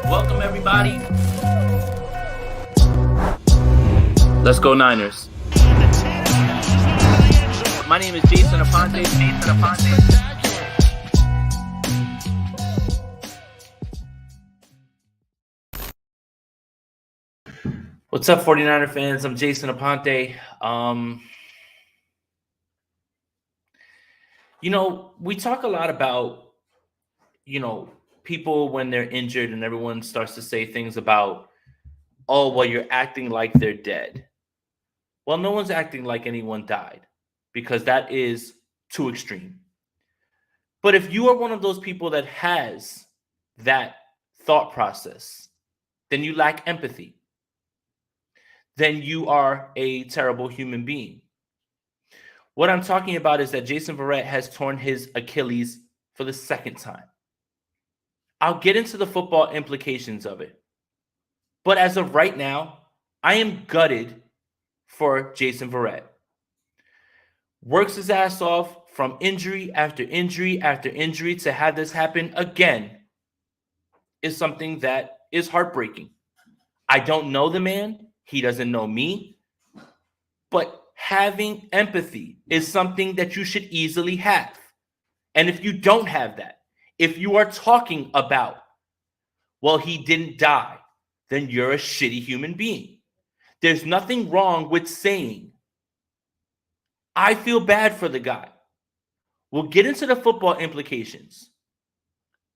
Welcome, everybody. Let's go Niners. My name is Jason Aponte. What's up, 49er fans? I'm Jason Aponte. We talk a lot about, people when they're injured, and everyone starts to say things about, oh, well, you're acting like they're dead. Well, no one's acting like anyone died because that is too extreme. But if you are one of those people that has that thought process, then you lack empathy. Then you are a terrible human being. What I'm talking about is that Jason Verrett has torn his Achilles for the second time. I'll get into the football implications of it. But as of right now, I am gutted for Jason Verrett. Works his ass off from injury after injury after injury to have this happen again is something that is heartbreaking. I don't know the man. He doesn't know me. But having empathy is something that you should easily have. And if you don't have that, if you are talking about, well, he didn't die, then you're a shitty human being. There's nothing wrong with saying, I feel bad for the guy. We'll get into the football implications.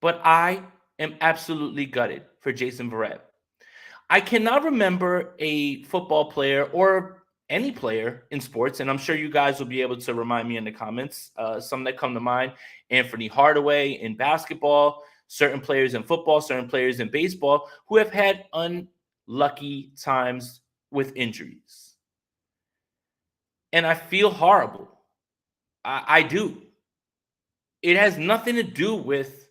But I am absolutely gutted for Jason Verrett. I cannot remember a football player or any player in sports, and I'm sure you guys will be able to remind me in the comments. Some that come to mind: Anthony Hardaway in basketball, certain players in football, certain players in baseball who have had unlucky times with injuries. And I feel horrible. I do. It has nothing to do with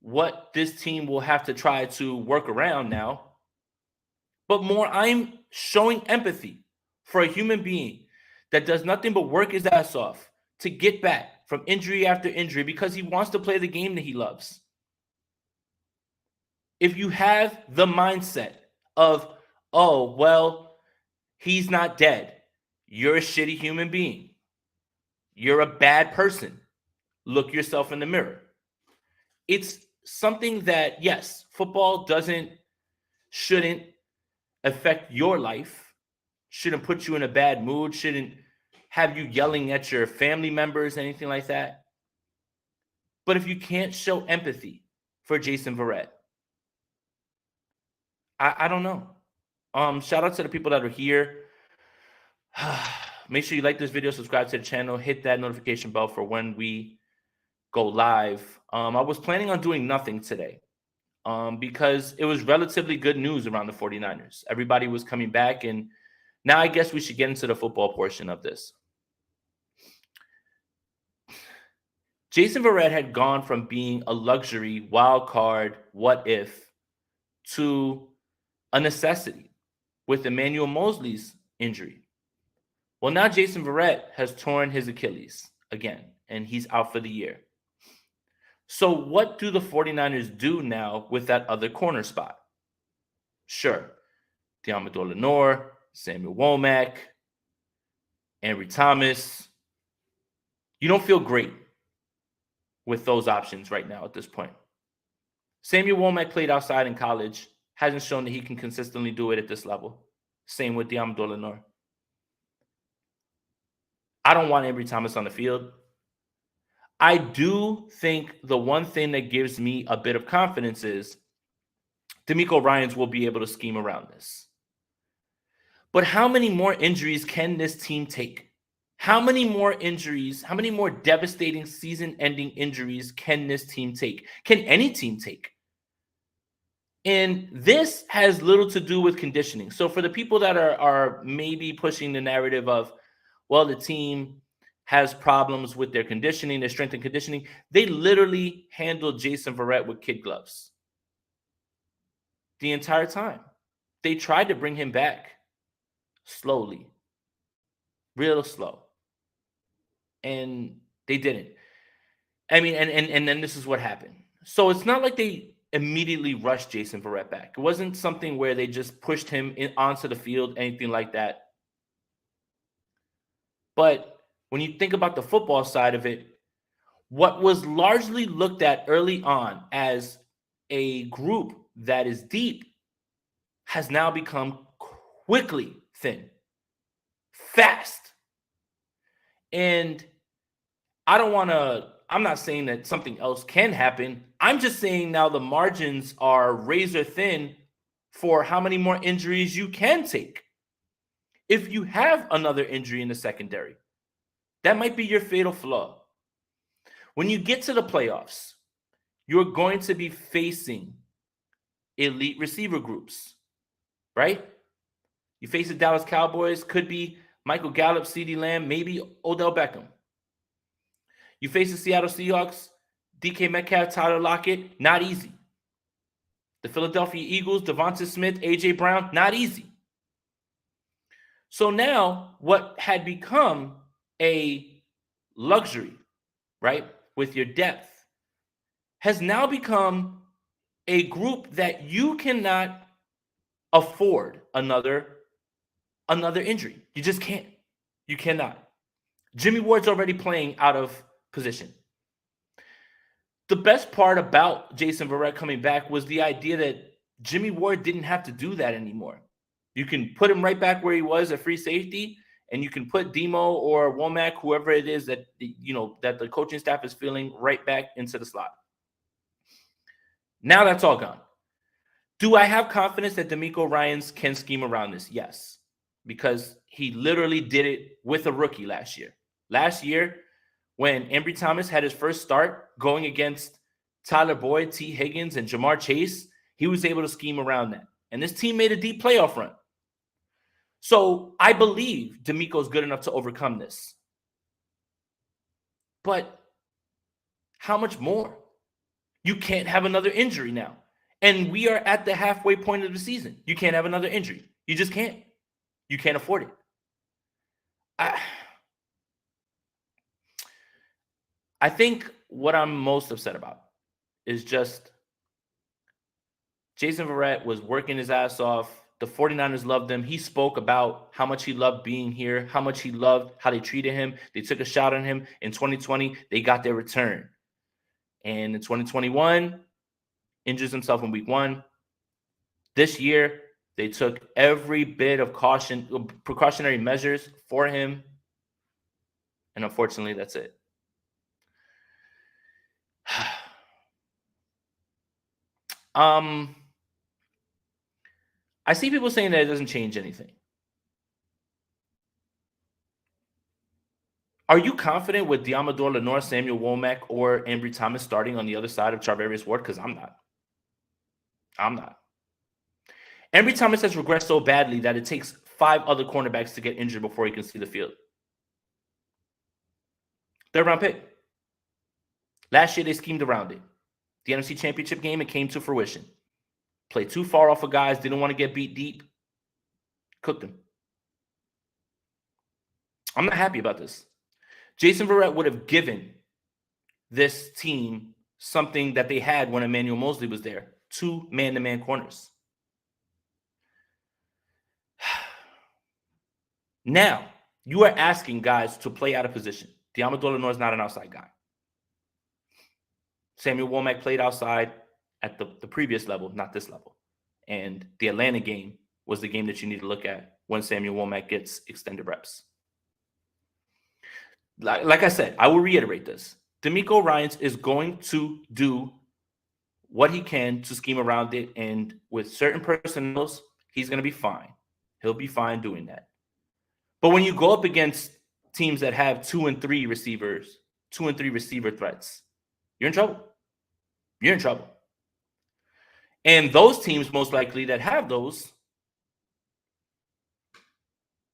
what this team will have to try to work around now. But more, I'm showing empathy for a human being that does nothing but work his ass off to get back from injury after injury because he wants to play the game that he loves. If you have the mindset of, oh, well, he's not dead, you're a shitty human being, you're a bad person, look yourself in the mirror. It's something that, yes, football shouldn't affect your life, shouldn't put you in a bad mood, shouldn't have you yelling at your family members, anything like that. But if you can't show empathy for Jason Verrett, I don't know. Shout out to the people that are here. Make sure you like this video, subscribe to the channel, hit that notification bell for when we go live. I was planning on doing nothing today because it was relatively good news around the 49ers. Everybody was coming back, and now I guess we should get into the football portion of this. Jason Verrett had gone from being a luxury wild card what if to a necessity with Emmanuel Mosley's injury. Well, now Jason Verrett has torn his Achilles again, and he's out for the year. So what do the 49ers do now with that other corner spot? Sure, Diamador Lenore, Samuel Womack, Ambry Thomas. You don't feel great with those options right now at this point. Samuel Womack played outside in college, hasn't shown that he can consistently do it at this level. Same with Diamador Lenore. I don't want Ambry Thomas on the field. I do think the one thing that gives me a bit of confidence is D'Amico Ryans will be able to scheme around this. But how many more injuries can this team take? How many more injuries, how many more devastating season-ending injuries can this team take? Can any team take? And this has little to do with conditioning. So for the people that are maybe pushing the narrative of, well, the team has problems with their conditioning, their strength and conditioning, they literally handled Jason Verrett with kid gloves the entire time. They tried to bring him back slowly, real slow. And they didn't. I mean, and then this is what happened. So it's not like they immediately rushed Jason Verrett back. It wasn't something where they just pushed him onto the field, anything like that. But when you think about the football side of it, what was largely looked at early on as a group that is deep has now become quickly thin, fast. And I'm not saying that something else can happen. I'm just saying now the margins are razor thin for how many more injuries you can take. If you have another injury in the secondary, that might be your fatal flaw. When you get to the playoffs, you're going to be facing elite receiver groups, right? You face the Dallas Cowboys, could be Michael Gallup, CeeDee Lamb, maybe Odell Beckham. You face the Seattle Seahawks, DK Metcalf, Tyler Lockett, not easy. The Philadelphia Eagles, Devonta Smith, AJ Brown, not easy. So now what had become a luxury, right, with your depth, has now become a group that you cannot afford another injury. You just can't. You cannot. Jimmy Ward's already playing out of position. The best part about Jason Verrett coming back was the idea that Jimmy Ward didn't have to do that anymore. You can put him right back where he was at free safety, and you can put Demo or Womack, whoever it is that that the coaching staff is feeling, right back into the slot. Now that's all gone. Do I have confidence that D'Amico Ryans can scheme around this? Yes, because he literally did it with a rookie last year. Last year, when Ambry Thomas had his first start going against Tyler Boyd, T. Higgins, and Jamar Chase, he was able to scheme around that. And this team made a deep playoff run. So I believe D'Amico's good enough to overcome this. But how much more? You can't have another injury now. And we are at the halfway point of the season. You can't have another injury. You just can't. You can't afford it. I think what I'm most upset about is just Jason Verrett was working his ass off. The 49ers loved him. He spoke about how much he loved being here, how much he loved how they treated him. They took a shot on him. In 2020, they got their return. And in 2021, injures himself in week 1. This year, they took every bit of precautionary measures for him. And unfortunately, that's it. I see people saying that it doesn't change anything. Are you confident with Diamador Lenore, Samuel Womack, or Ambry Thomas starting on the other side of Charvarius Ward? Because I'm not. Ambry Thomas has regressed so badly that it takes 5 other cornerbacks to get injured before he can see the field. 3rd round pick. Last year, they schemed around it. The NFC Championship game, it came to fruition. Played too far off of guys, didn't want to get beat deep. Cooked them. I'm not happy about this. Jason Verrett would have given this team something that they had when Emmanuel Mosley was there. 2 man-to-man corners. Now, you are asking guys to play out of position. Diamador Lenore is not an outside guy. Samuel Womack played outside at the previous level, not this level. And the Atlanta game was the game that you need to look at when Samuel Womack gets extended reps. Like I said, I will reiterate this. D'Amico Ryans is going to do what he can to scheme around it. And with certain personnels, he's going to be fine. He'll be fine doing that. But when you go up against teams that have 2 and 3 receivers, 2 and 3 receiver threats, you're in trouble. You're in trouble. And those teams, most likely, that have those,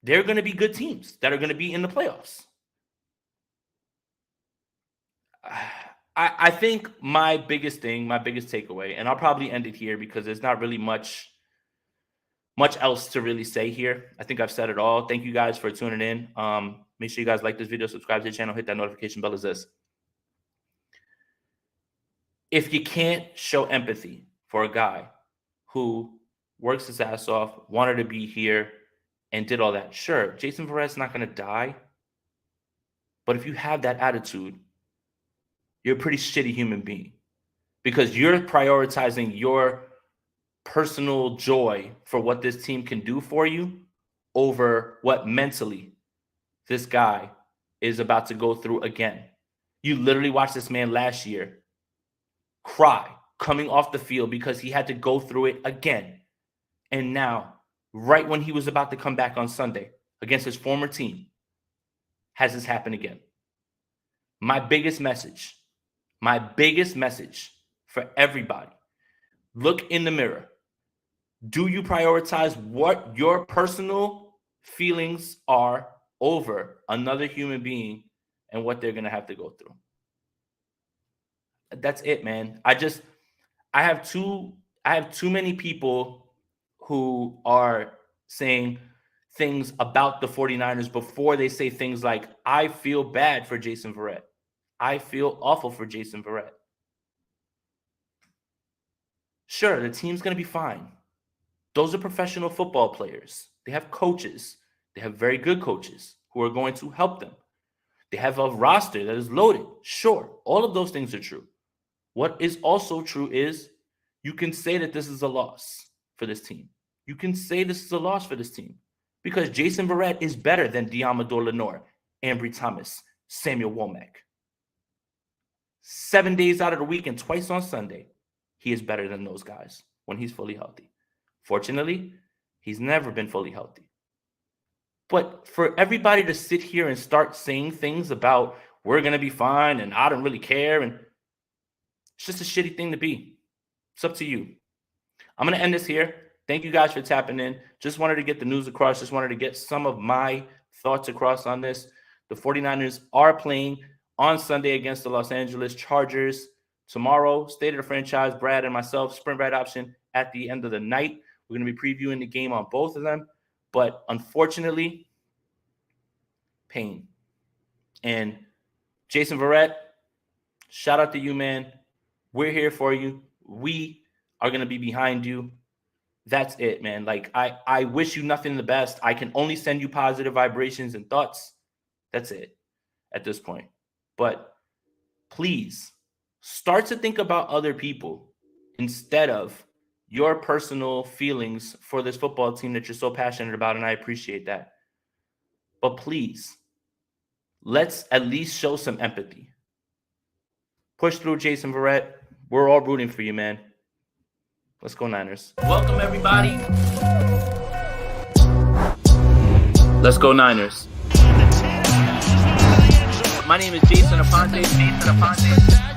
they're going to be good teams that are going to be in the playoffs. I think my biggest takeaway, and I'll probably end it here because there's not really much else to really say here. I think I've said it all. Thank you guys for tuning in. Make sure you guys like this video, subscribe to the channel, hit that notification bell as this. If you can't show empathy for a guy who works his ass off, wanted to be here, and did all that. Sure, Jason Verrett's not going to die. But if you have that attitude, you're a pretty shitty human being because you're prioritizing your personal joy for what this team can do for you over what mentally this guy is about to go through again. You literally watched this man last year cry coming off the field because he had to go through it again. And now, right when he was about to come back on Sunday against his former team, has this happen again. My biggest message for everybody, look in the mirror. Do you prioritize what your personal feelings are over another human being and what they're going to have to go through? That's it, man. I have too many people who are saying things about the 49ers before they say things like, I feel bad for Jason Verrett. I feel awful for Jason Verrett. Sure, the team's going to be fine. Those are professional football players. They have coaches. They have very good coaches who are going to help them. They have a roster that is loaded. Sure, all of those things are true. What is also true is you can say that this is a loss for this team. You can say this is a loss for this team because Jason Verrett is better than Diamador Lenore, Ambry Thomas, Samuel Womack. 7 days out of the week and twice on Sunday, he is better than those guys when he's fully healthy. Fortunately, he's never been fully healthy. But for everybody to sit here and start saying things about we're going to be fine and I don't really care, and it's just a shitty thing to be. It's up to you. I'm going to end this here. Thank you guys for tapping in. Just wanted to get the news across. Just wanted to get some of my thoughts across on this. The 49ers are playing on Sunday against the Los Angeles Chargers. Tomorrow, State of the Franchise, Brad and myself, Sprint Ride Option at the end of the night. We're going to be previewing the game on both of them. But unfortunately, pain. And Jason Verrett, shout out to you, man. We're here for you. We are going to be behind you. That's it, man. Like, I wish you nothing the best. I can only send you positive vibrations and thoughts. That's it at this point. But please start to think about other people instead of your personal feelings for this football team that you're so passionate about, and I appreciate that. But please, let's at least show some empathy. Push through, Jason Verrett. We're all rooting for you, man. Let's go Niners. Welcome, everybody. Let's go Niners. My name is Jason Aponte.